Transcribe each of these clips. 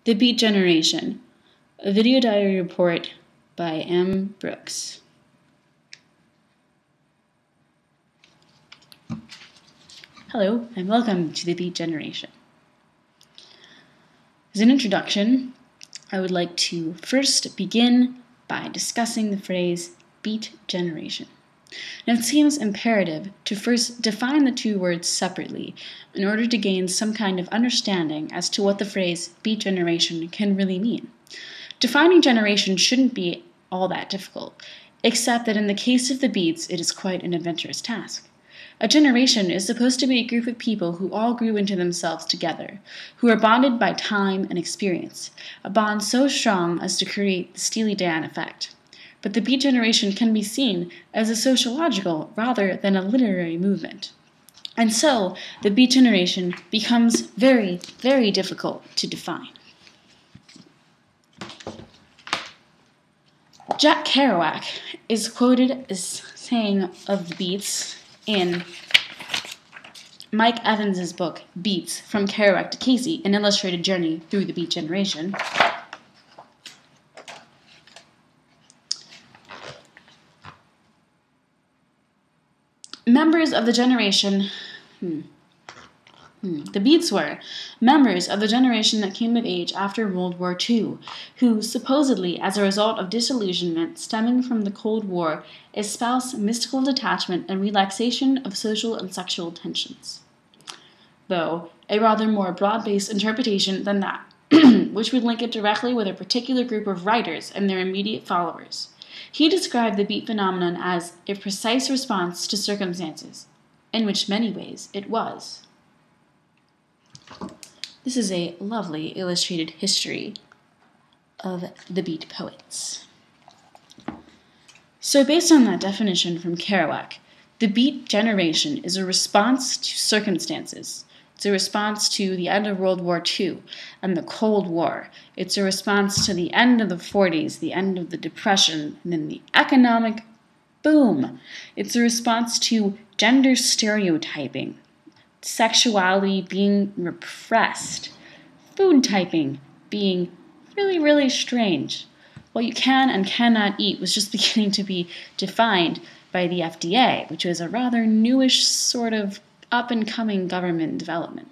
The Beat Generation, a video diary report by M. Brooks. Hello, and welcome to the Beat Generation. As an introduction, I would like to first begin by discussing the phrase beat generation. Now, it seems imperative to first define the two words separately in order to gain some kind of understanding as to what the phrase beat generation can really mean. Defining generation shouldn't be all that difficult, except that in the case of the Beats, it is quite an adventurous task. A generation is supposed to be a group of people who all grew into themselves together, who are bonded by time and experience, a bond so strong as to create the Steely Dan effect. But the Beat Generation can be seen as a sociological rather than a literary movement. And so, the Beat Generation becomes very, very difficult to define. Jack Kerouac is quoted as saying of the Beats in Mike Evans' book, Beats, From Kerouac to Casey, An Illustrated Journey Through the Beat Generation. Members of the generation, the Beats were members of the generation that came of age after World War II, who, supposedly as a result of disillusionment stemming from the Cold War, espoused mystical detachment and relaxation of social and sexual tensions. Though, a rather more broad-based interpretation than that, which would link it directly with a particular group of writers and their immediate followers. He described the beat phenomenon as a precise response to circumstances, in which many ways it was. This is a lovely illustrated history of the Beat poets. So based on that definition from Kerouac, the Beat generation is a response to circumstances. It's a response to the end of World War II and the Cold War. It's a response to the end of the 40s, the end of the Depression, and then the economic boom. It's a response to gender stereotyping, sexuality being repressed, food typing being really, really strange. What you can and cannot eat was just beginning to be defined by the FDA, which was a rather newish sort of up-and-coming government development.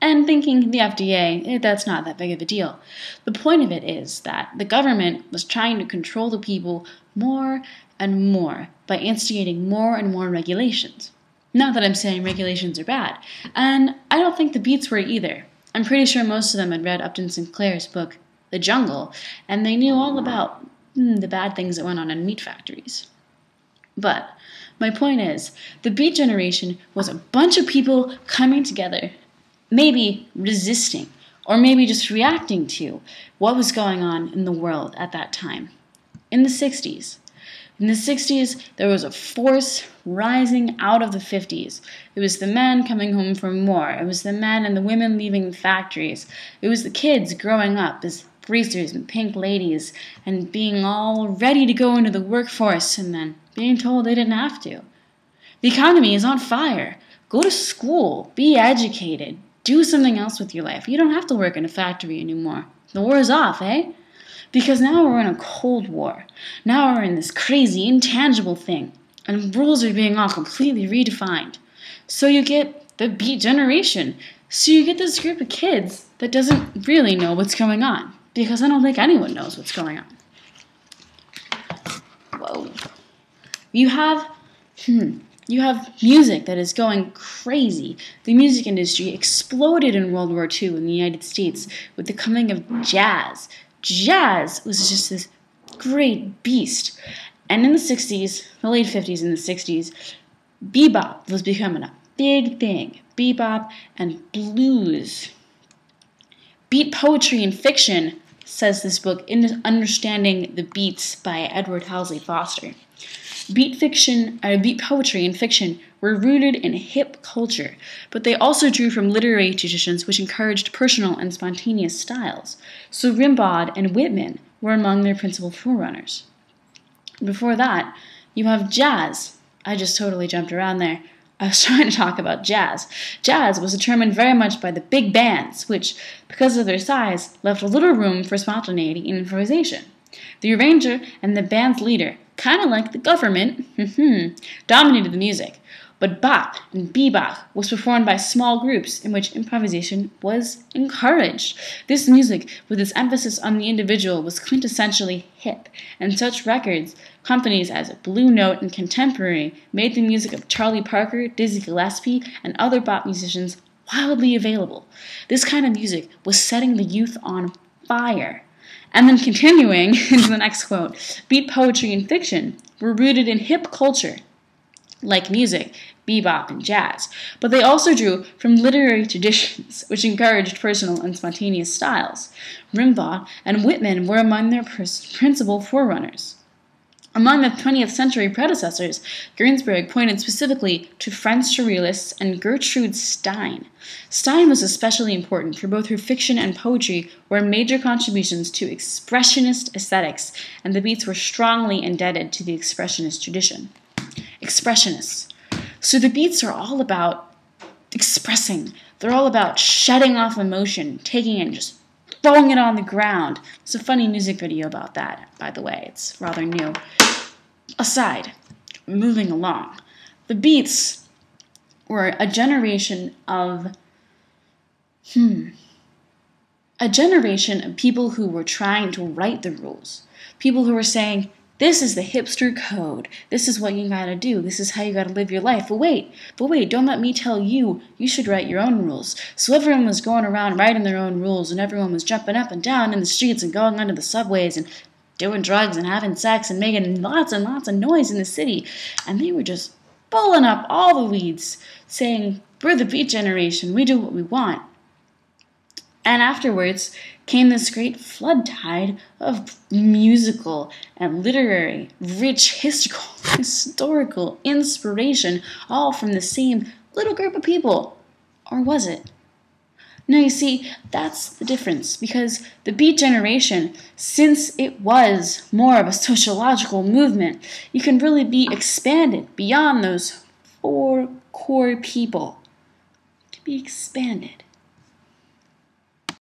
And thinking the FDA, that's not that big of a deal. The point of it is that the government was trying to control the people more and more by instigating more and more regulations. Not that I'm saying regulations are bad, and I don't think the Beats were either. I'm pretty sure most of them had read Upton Sinclair's book, The Jungle, and they knew all about the bad things that went on in meat factories. But my point is, the Beat generation was a bunch of people coming together, maybe resisting, or maybe just reacting to what was going on in the world at that time. In the 60s. In the 60s, there was a force rising out of the 50s. It was the men coming home from war. It was the men and the women leaving the factories. It was the kids growing up as greasers and pink ladies and being all ready to go into the workforce and then being told they didn't have to. The economy is on fire. Go to school. Be educated. Do something else with your life. You don't have to work in a factory anymore. The war is off, eh? Because now we're in a Cold War. Now we're in this crazy, intangible thing. And rules are being all completely redefined. So you get the Beat generation. So you get this group of kids that doesn't really know what's going on. Because I don't think anyone knows what's going on. Whoa. You have music that is going crazy. The music industry exploded in World War II in the United States with the coming of jazz. Jazz was just this great beast. And in the 60s, the late 50s and the 60s, bebop was becoming a big thing. Bebop and blues. Beat poetry and fiction, says this book, in Understanding the Beats by Edward Housley Foster. Beat poetry and fiction were rooted in hip culture, but they also drew from literary traditions which encouraged personal and spontaneous styles. So Rimbaud and Whitman were among their principal forerunners. Before that, you have jazz. I just totally jumped around there. I was trying to talk about jazz. Jazz was determined very much by the big bands, which, because of their size, left little room for spontaneity and improvisation. The arranger and the band's leader, kind of like the government, dominated the music. But bop and bebop was performed by small groups in which improvisation was encouraged. This music, with its emphasis on the individual, was quintessentially hip, and such records, companies as Blue Note and Contemporary, made the music of Charlie Parker, Dizzy Gillespie, and other bop musicians wildly available. This kind of music was setting the youth on fire. And then continuing into the next quote, beat poetry and fiction were rooted in hip culture, like music, bebop, and jazz, but they also drew from literary traditions, which encouraged personal and spontaneous styles. Rimbaud and Whitman were among their principal forerunners. Among the 20th century predecessors, Ginsberg pointed specifically to French surrealists and Gertrude Stein. Stein was especially important for both her fiction and poetry, were major contributions to expressionist aesthetics, and the beats were strongly indebted to the expressionist tradition. Expressionists. So the beats are all about expressing. They're all about shedding off emotion, taking it and just throwing it on the ground. There's a funny music video about that, by the way. It's rather new. Aside, moving along. The beats were a generation of people who were trying to write the rules. People who were saying, this is the hipster code. This is what you gotta do. This is how you gotta live your life. But wait, don't let me tell you, you should write your own rules. So everyone was going around writing their own rules, and everyone was jumping up and down in the streets and going onto the subways and doing drugs and having sex and making lots and lots of noise in the city. And they were just pulling up all the weeds, saying, we're the beat generation, we do what we want. And afterwards came this great flood tide of musical and literary, rich historical inspiration, all from the same little group of people. Or was it? Now you see, that's the difference, because the beat generation, since it was more of a sociological movement, you can really be expanded beyond those four core people. To be expanded.